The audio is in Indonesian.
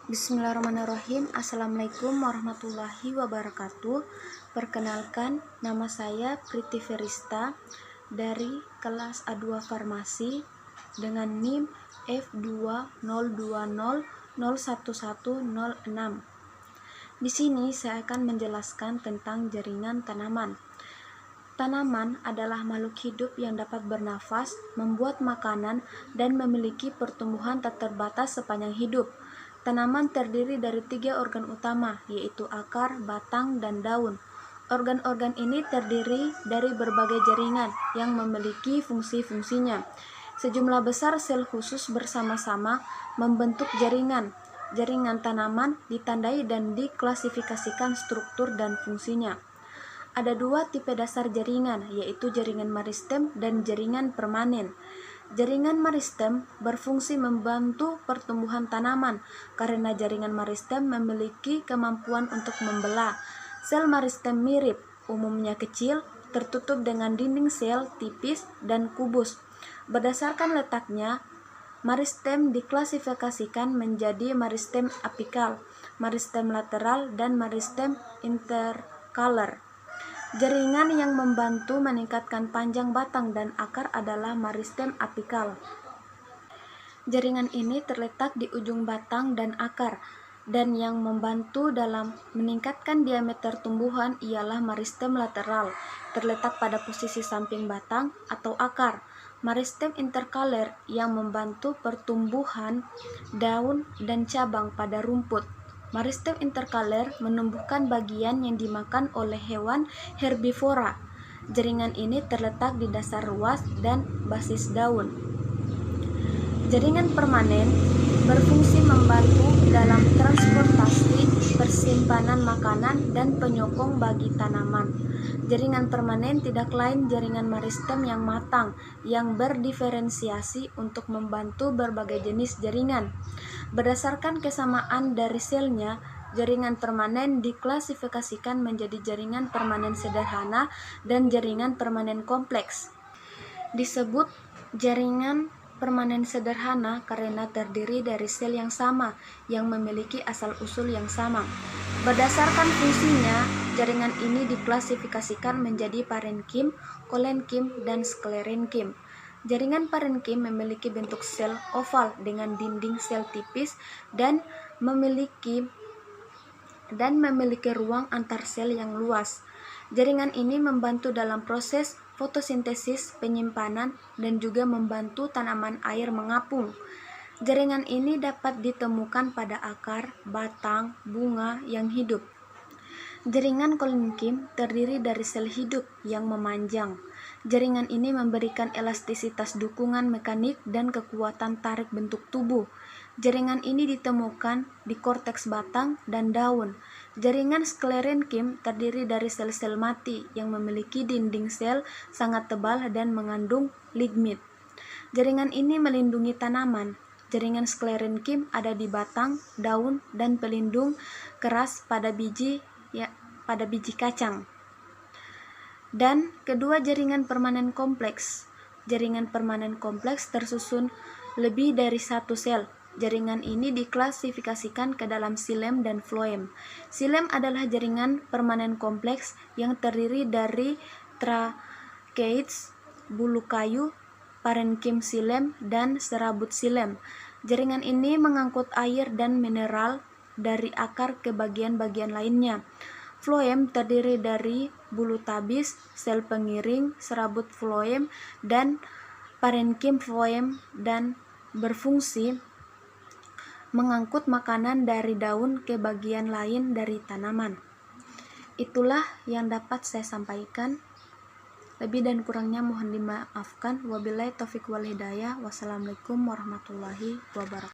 Bismillahirrahmanirrahim. Assalamualaikum warahmatullahi wabarakatuh. Perkenalkan, nama saya Priti Ferista dari kelas A2 Farmasi dengan NIM F202001106. Di sini saya akan menjelaskan tentang jaringan tanaman. Tanaman adalah makhluk hidup yang dapat bernafas, membuat makanan, dan memiliki pertumbuhan tak terbatas sepanjang hidup. Tanaman terdiri dari 3 organ utama, yaitu akar, batang, dan daun. Organ-organ ini terdiri dari berbagai jaringan yang memiliki fungsi-fungsinya. Sejumlah besar sel khusus bersama-sama membentuk jaringan. Jaringan tanaman ditandai dan diklasifikasikan struktur dan fungsinya. Ada 2 tipe dasar jaringan, yaitu jaringan meristem dan jaringan permanen. Jaringan meristem berfungsi membantu pertumbuhan tanaman karena jaringan meristem memiliki kemampuan untuk membelah. Sel meristem mirip, umumnya kecil, tertutup dengan dinding sel tipis dan kubus. Berdasarkan letaknya, meristem diklasifikasikan menjadi meristem apikal, meristem lateral, dan meristem interkaler. Jaringan yang membantu meningkatkan panjang batang dan akar adalah meristem apikal. Jaringan ini terletak di ujung batang dan akar, dan yang membantu dalam meningkatkan diameter tumbuhan ialah meristem lateral, terletak pada posisi samping batang atau akar. Meristem interkaler yang membantu pertumbuhan daun dan cabang pada rumput. Meristem interkaler menumbuhkan bagian yang dimakan oleh hewan herbivora. Jaringan ini terletak di dasar ruas dan basis daun. Jaringan permanen berfungsi membantu dalam transportasi, persimpanan makanan, dan penyokong bagi tanaman. Jaringan permanen tidak lain jaringan meristem yang matang, yang berdiferensiasi untuk membantu berbagai jenis jaringan. Berdasarkan kesamaan dari selnya, jaringan permanen diklasifikasikan menjadi jaringan permanen sederhana dan jaringan permanen kompleks. Disebut jaringan permanen sederhana karena terdiri dari sel yang sama, yang memiliki asal-usul yang sama. Berdasarkan fungsinya, jaringan ini diklasifikasikan menjadi parenkim, kolenkim, dan sklerenkim. Jaringan parenkim memiliki bentuk sel oval dengan dinding sel tipis dan memiliki ruang antar sel yang luas. Jaringan ini membantu dalam proses fotosintesis, penyimpanan, dan juga membantu tanaman air mengapung. Jaringan ini dapat ditemukan pada akar, batang, bunga yang hidup. Jaringan kolenkim terdiri dari sel hidup yang memanjang. Jaringan ini memberikan elastisitas dukungan mekanik dan kekuatan tarik bentuk tubuh. Jaringan ini ditemukan di korteks batang dan daun. Jaringan sklerenkim terdiri dari sel-sel mati yang memiliki dinding sel sangat tebal dan mengandung lignin. Jaringan ini melindungi tanaman. Jaringan sklerenkim ada di batang, daun, dan pelindung keras pada biji kacang. Dan kedua, jaringan permanen kompleks. Jaringan permanen kompleks tersusun lebih dari satu sel. Jaringan ini diklasifikasikan ke dalam xilem dan floem. Xilem adalah jaringan permanen kompleks yang terdiri dari tracheids, bulu kayu, parenkim xilem, dan serabut xilem. Jaringan ini mengangkut air dan mineral dari akar ke bagian-bagian lainnya. Floem terdiri dari bulu tabis, sel pengiring, serabut floem, dan parenkim floem, dan berfungsi mengangkut makanan dari daun ke bagian lain dari tanaman. Itulah yang dapat saya sampaikan. Lebih dan kurangnya mohon dimaafkan. Wabillahi taufiq wal hidayah. Wassalamualaikum warahmatullahi wabarakatuh.